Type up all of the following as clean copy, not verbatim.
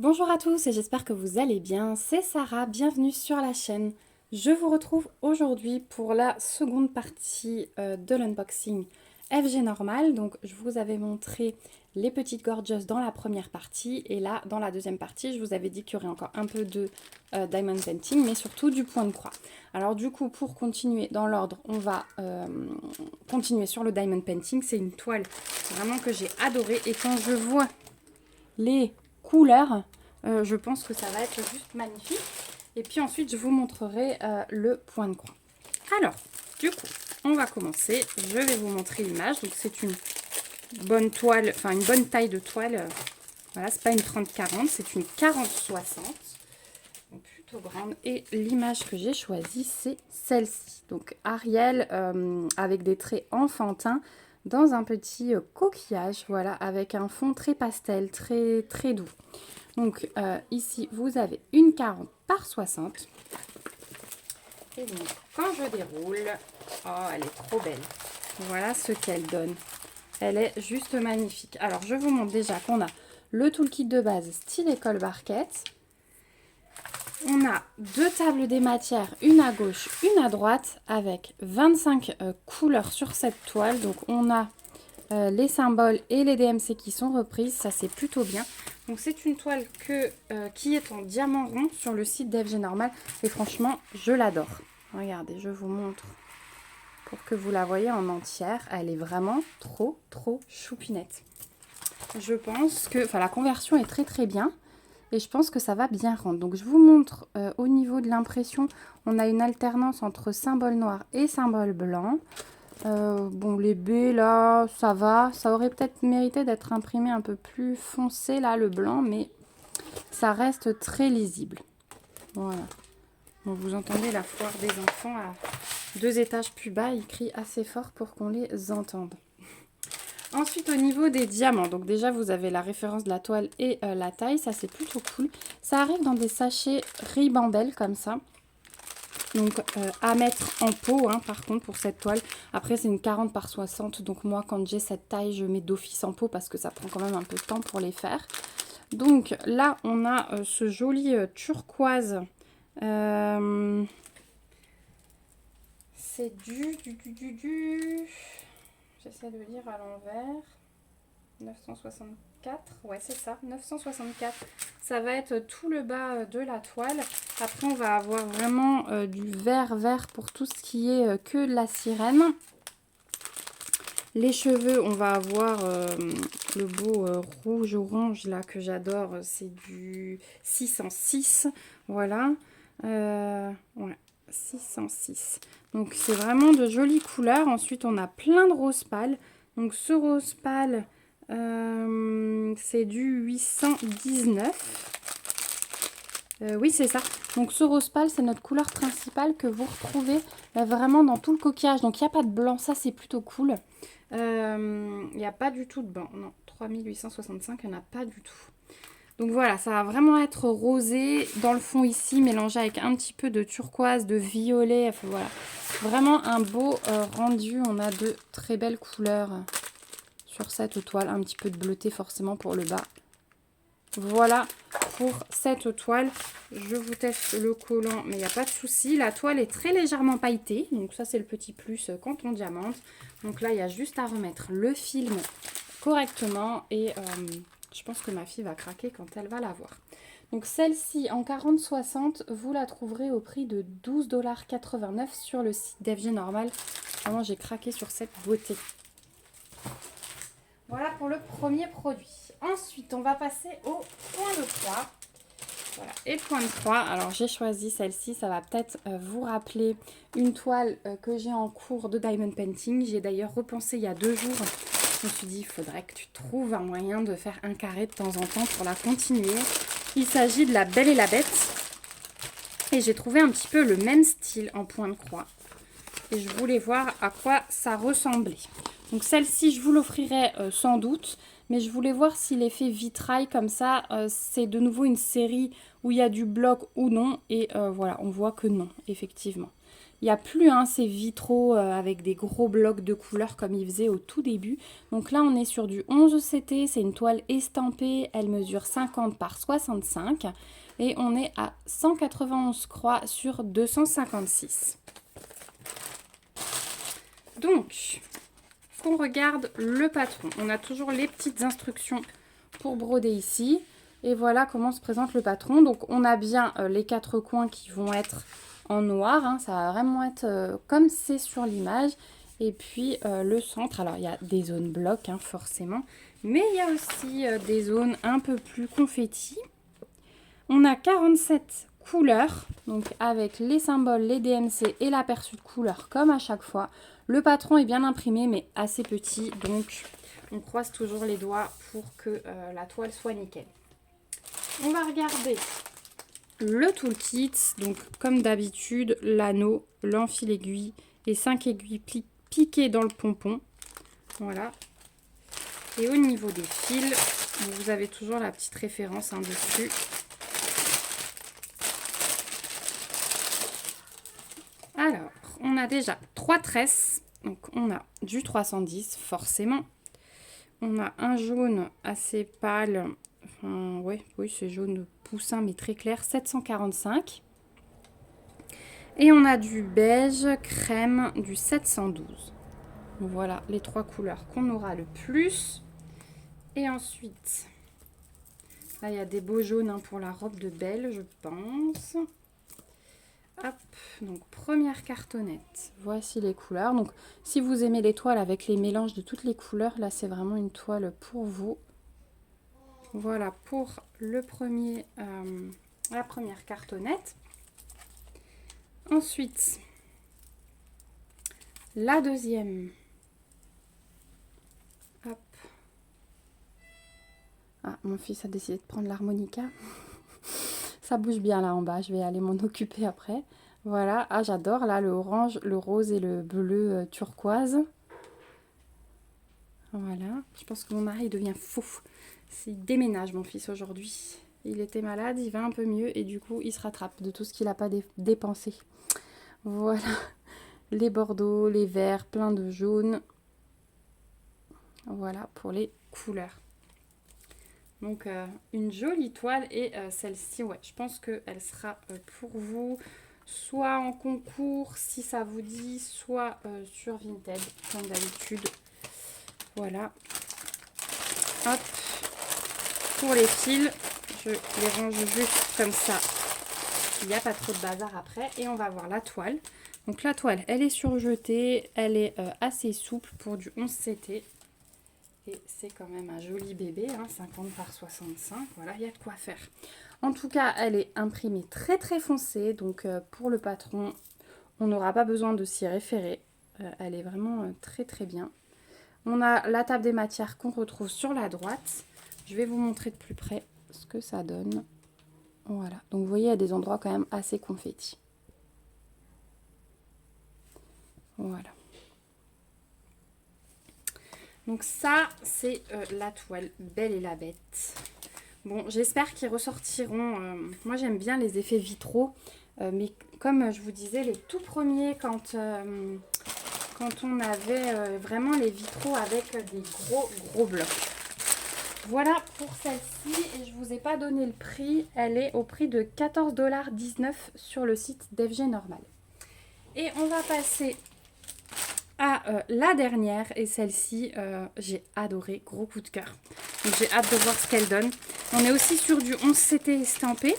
Bonjour à tous et j'espère que vous allez bien, c'est Sarah, bienvenue sur la chaîne. Je vous retrouve aujourd'hui pour la seconde partie de l'unboxing FG Normal. Donc je vous avais montré les petites gorgeous dans la première partie et là dans la deuxième partie je vous avais dit qu'il y aurait encore un peu de diamond painting mais surtout du point de croix. Alors du coup pour continuer dans l'ordre on va continuer sur le diamond painting. C'est une toile vraiment que j'ai adorée et quand je vois les couleurs, je pense que ça va être juste magnifique. Et puis ensuite, je vous montrerai le point de croix. Alors, du coup, on va commencer. Je vais vous montrer l'image. Donc, c'est une bonne toile, enfin une bonne taille de toile. Voilà, c'est pas une 30-40, c'est une 40-60. Donc, plutôt grande. Et l'image que j'ai choisie, c'est celle-ci. Donc, Ariel avec des traits enfantins dans un petit coquillage, voilà, avec un fond très pastel, très doux. Donc ici, vous avez une 40 par 60. Et donc, quand je déroule, oh, elle est trop belle. Voilà ce qu'elle donne. Elle est juste magnifique. Alors, je vous montre déjà qu'on a le toolkit de base style école barquette. On a deux tables des matières, une à gauche, une à droite, avec 25 couleurs sur cette toile. Donc, on a les symboles et les DMC qui sont reprises, ça c'est plutôt bien. Donc c'est une toile qui est en diamant rond sur le site d'FG Normal et franchement je l'adore. Regardez, je vous montre pour que vous la voyez en entière. Elle est vraiment trop choupinette. Je pense que la conversion est très bien et je pense que ça va bien rendre. Donc je vous montre au niveau de l'impression, on a une alternance entre symbole noir et symbole blanc. Bon, les B là, ça va. Ça aurait peut-être mérité d'être imprimé un peu plus foncé là, le blanc, mais ça reste très lisible. Voilà. Donc vous entendez la foire des enfants à 2 étages plus bas, ils crient assez fort pour qu'on les entende. Ensuite, au niveau des diamants, donc déjà vous avez la référence de la toile et la taille, ça c'est plutôt cool. Ça arrive dans des sachets ribambelles comme ça. Donc à mettre en pot par contre pour cette toile. Après c'est une 40 par 60. Donc moi quand j'ai cette taille je mets d'office en pot parce que ça prend quand même un peu de temps pour les faire. Donc là on a ce joli turquoise. C'est J'essaie de lire à l'envers. 964, ouais c'est ça, 964. Ça va être tout le bas de la toile. Après on va avoir vraiment du vert pour tout ce qui est que de la sirène. Les cheveux, on va avoir le beau rouge orange là que j'adore, c'est du 606, voilà. Ouais, 606. Donc c'est vraiment de jolies couleurs. Ensuite on a plein de rose pâle. Donc ce rose pâle, c'est du 819. Oui, c'est ça. Donc ce rose pâle, c'est notre couleur principale que vous retrouvez vraiment dans tout le coquillage. Donc il n'y a pas de blanc, ça c'est plutôt cool. Il n'y a pas du tout de blanc. Non, 3865, il n'y en a pas du tout. Donc voilà, ça va vraiment être rosé dans le fond ici, mélangé avec un petit peu de turquoise, de violet. Enfin, voilà, vraiment un beau rendu. On a de très belles couleurs sur cette toile. Un petit peu de bleuté forcément pour le bas. Voilà pour cette toile. Je vous teste le collant, mais il n'y a pas de souci. La toile est très légèrement pailletée. Donc ça, c'est le petit plus quand on diamante. Donc là, il y a juste à remettre le film correctement. Et je pense que ma fille va craquer quand elle va la voir. Donc celle-ci, en 40-60, vous la trouverez au prix de 12,89 $ sur le site d'FG Normal. Vraiment, j'ai craqué sur cette beauté. Voilà pour le premier produit. Ensuite, on va passer au point de croix. Voilà, et point de croix. Alors, j'ai choisi celle-ci. Ça va peut-être vous rappeler une toile que j'ai en cours de diamond painting. J'ai d'ailleurs repensé il y a 2 jours. Je me suis dit, il faudrait que tu trouves un moyen de faire un carré de temps en temps pour la continuer. Il s'agit de la Belle et la Bête. Et j'ai trouvé un petit peu le même style en point de croix. Et je voulais voir à quoi ça ressemblait. Donc celle-ci, je vous l'offrirai sans doute. Mais je voulais voir si l'effet vitrail comme ça, c'est de nouveau une série où il y a du bloc ou non. Et voilà, on voit que non, effectivement. Il n'y a plus ces vitraux avec des gros blocs de couleurs comme ils faisaient au tout début. Donc là, on est sur du 11 CT. C'est une toile estampée. Elle mesure 50 par 65. Et on est à 191 croix sur 256. Donc, qu'on regarde le patron. On a toujours les petites instructions pour broder ici. Et voilà comment se présente le patron. Donc, on a bien les 4 coins qui vont être en noir. Hein. Ça va vraiment être comme c'est sur l'image. Et puis, le centre. Alors, il y a des zones blocs, hein, forcément. Mais il y a aussi des zones un peu plus confetti. On a 47 couleurs, donc avec les symboles, les DMC et l'aperçu de couleurs comme à chaque fois. Le patron est bien imprimé mais assez petit, donc on croise toujours les doigts pour que la toile soit nickel. On va regarder le toolkit, donc comme d'habitude, l'anneau, l'enfil aiguille et 5 aiguilles piquées dans le pompon. Voilà. Et au niveau des fils, vous avez toujours la petite référence dessus. Alors, on a déjà 3 tresses. Donc, on a du 310, forcément. On a un jaune assez pâle. Enfin, ouais, oui, c'est jaune poussin, mais très clair. 745. Et on a du beige crème, du 712. Voilà les 3 couleurs qu'on aura le plus. Et ensuite, là, il y a des beaux jaunes pour la robe de Belle, je pense. Hop, donc première cartonnette, voici les couleurs. Donc si vous aimez les toiles avec les mélanges de toutes les couleurs, là c'est vraiment une toile pour vous. Voilà pour le premier, la première cartonnette. Ensuite, la deuxième. Hop. Ah, mon fils a décidé de prendre l'harmonica. Ça bouge bien là en bas, je vais aller m'en occuper après. Voilà, ah j'adore là le orange, le rose et le bleu turquoise. Voilà, je pense que mon mari devient fou. Il déménage mon fils aujourd'hui. Il était malade, il va un peu mieux et du coup il se rattrape de tout ce qu'il n'a pas dépensé. Voilà, les bordeaux, les verts, plein de jaunes. Voilà pour les couleurs. Donc une jolie toile et celle-ci, ouais, je pense qu'elle sera pour vous, soit en concours si ça vous dit, soit sur Vinted comme d'habitude. Voilà. Hop. Pour les fils, je les range juste comme ça. Il n'y a pas trop de bazar après. Et on va voir la toile. Donc la toile, elle est surjetée, elle est assez souple pour du 11 CT. Et c'est quand même un joli bébé, 50 par 65, voilà, il y a de quoi faire. En tout cas, elle est imprimée très très foncée, donc pour le patron, on n'aura pas besoin de s'y référer. Elle est vraiment très très bien. On a la table des matières qu'on retrouve sur la droite. Je vais vous montrer de plus près ce que ça donne. Voilà, donc vous voyez, il y a des endroits quand même assez confettis. Voilà. Donc ça, c'est la toile Belle et la Bête. Bon, j'espère qu'ils ressortiront. Moi, j'aime bien les effets vitraux. Mais comme je vous disais, les tout premiers, quand on avait vraiment les vitraux avec des gros blocs. Voilà pour celle-ci. Et je ne vous ai pas donné le prix. Elle est au prix de 14,19 $ sur le site d'FG Normal. Et on va passer la dernière, et celle-ci j'ai adoré, gros coup de cœur, donc j'ai hâte de voir ce qu'elle donne. On est aussi sur du 11 CT estampé.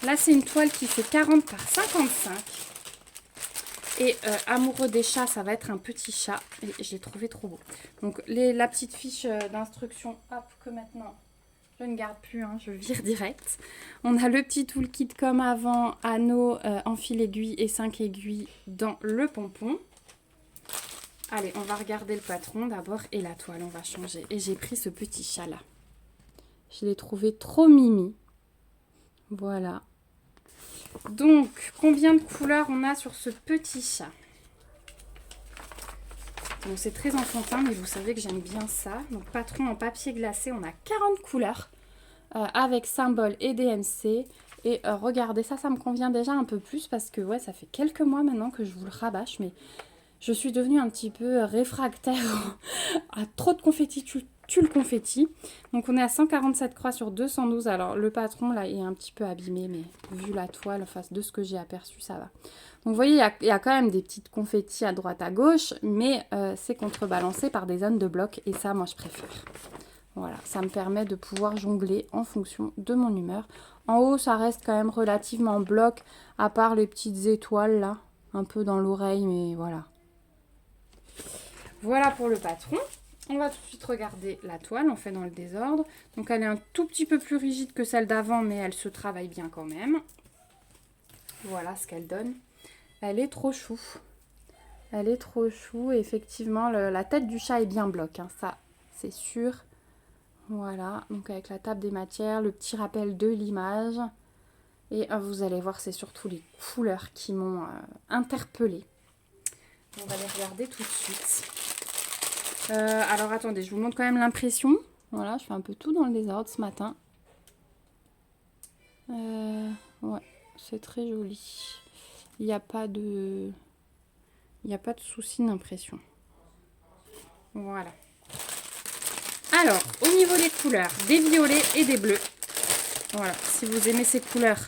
Là c'est une toile qui fait 40 par 55 et amoureux des chats, ça va être un petit chat et je l'ai trouvé trop beau. Donc la petite fiche d'instruction, hop, que maintenant je ne garde plus, je vire direct. On a le petit toolkit comme avant, anneau, enfil aiguille et 5 aiguilles dans le pompon. Allez, on va regarder le patron d'abord et la toile, on va changer. Et j'ai pris ce petit chat là. Je l'ai trouvé trop mimi. Voilà. Donc, combien de couleurs on a sur ce petit chat? Bon, c'est très enfantin, mais vous savez que j'aime bien ça. Donc, patron en papier glacé, on a 40 couleurs avec symbole et DMC. Et regardez, ça me convient déjà un peu plus parce que ouais, ça fait quelques mois maintenant que je vous le rabâche, mais je suis devenue un petit peu réfractaire à trop de confetti, tue le confetti. Donc on est à 147 croix sur 212. Alors le patron là est un petit peu abîmé, mais vu la toile, enfin de ce que j'ai aperçu, ça va. Donc vous voyez, il y a quand même des petites confettis à droite à gauche, mais c'est contrebalancé par des zones de blocs et ça, moi je préfère. Voilà, ça me permet de pouvoir jongler en fonction de mon humeur. En haut, ça reste quand même relativement bloc, à part les petites étoiles là, un peu dans l'oreille, mais voilà. Voilà pour le patron. On va tout de suite regarder la toile, on fait dans le désordre. Donc elle est un tout petit peu plus rigide que celle d'avant, mais elle se travaille bien quand même. Voilà ce qu'elle donne. Elle est trop chou. Elle est trop chou. Et effectivement, la tête du chat est bien bloc, hein, ça c'est sûr. Voilà, donc avec la table des matières, le petit rappel de l'image. Et vous allez voir, c'est surtout les couleurs qui m'ont interpellée. On va les regarder tout de suite. Alors attendez, je vous montre quand même l'impression. Voilà, je fais un peu tout dans le désordre ce matin. Ouais, c'est très joli. Il n'y a pas de souci d'impression. Voilà. Alors, au niveau des couleurs, des violets et des bleus. Voilà, si vous aimez ces couleurs,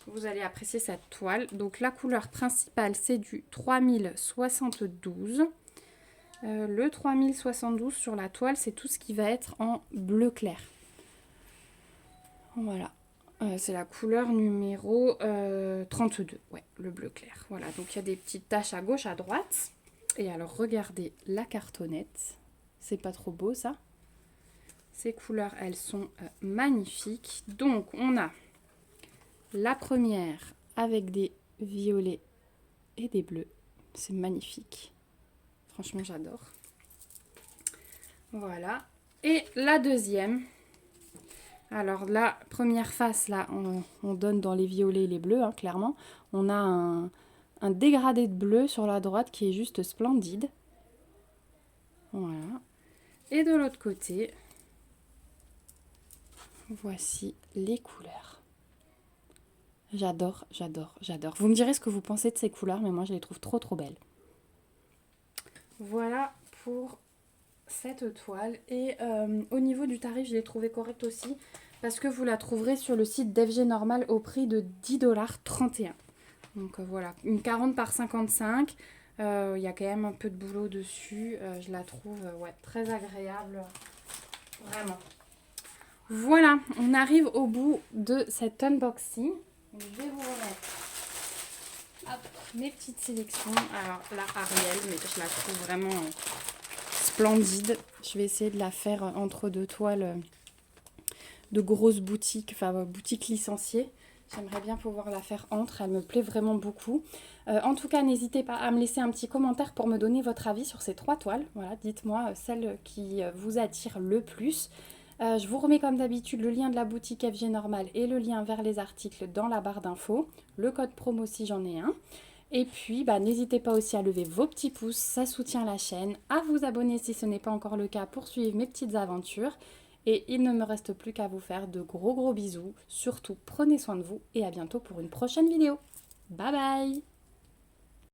vous allez apprécier cette toile. Donc la couleur principale, c'est du 3072. Le 3072 sur la toile, c'est tout ce qui va être en bleu clair. Voilà. C'est la couleur numéro 32. Ouais, le bleu clair. Voilà, donc il y a des petites taches à gauche, à droite. Et alors, regardez la cartonnette. C'est pas trop beau, ça? Ces couleurs, elles sont magnifiques. Donc, on a la première avec des violets et des bleus. C'est magnifique. Franchement, j'adore. Voilà. Et la deuxième. Alors, la première face, là, on donne dans les violets et les bleus, hein, clairement. On a un dégradé de bleu sur la droite qui est juste splendide. Voilà. Et de l'autre côté, voici les couleurs. J'adore, j'adore, j'adore. Vous me direz ce que vous pensez de ces couleurs, mais moi je les trouve trop trop belles. Voilà pour cette toile. Et au niveau du tarif, je l'ai trouvé correct aussi, parce que vous la trouverez sur le site d'FG Normal au prix de 10,31 $. Donc voilà, une 40 par 55. Il y a quand même un peu de boulot dessus. Je la trouve ouais, très agréable. Vraiment. Voilà, on arrive au bout de cet unboxing. Je vais vous remettre mes petites sélections. Alors là, Ariel, mais je la trouve vraiment splendide. Je vais essayer de la faire entre deux toiles de grosses boutiques, enfin boutiques licenciées. J'aimerais bien pouvoir la faire entre, elle me plaît vraiment beaucoup. En tout cas, n'hésitez pas à me laisser un petit commentaire pour me donner votre avis sur ces trois toiles. Voilà, dites-moi celle qui vous attire le plus. Je vous remets comme d'habitude le lien de la boutique FG Normal et le lien vers les articles dans la barre d'infos. Le code promo si j'en ai un. Et puis, n'hésitez pas aussi à lever vos petits pouces, ça soutient la chaîne. À vous abonner si ce n'est pas encore le cas pour suivre mes petites aventures. Et il ne me reste plus qu'à vous faire de gros bisous. Surtout, prenez soin de vous et à bientôt pour une prochaine vidéo. Bye bye!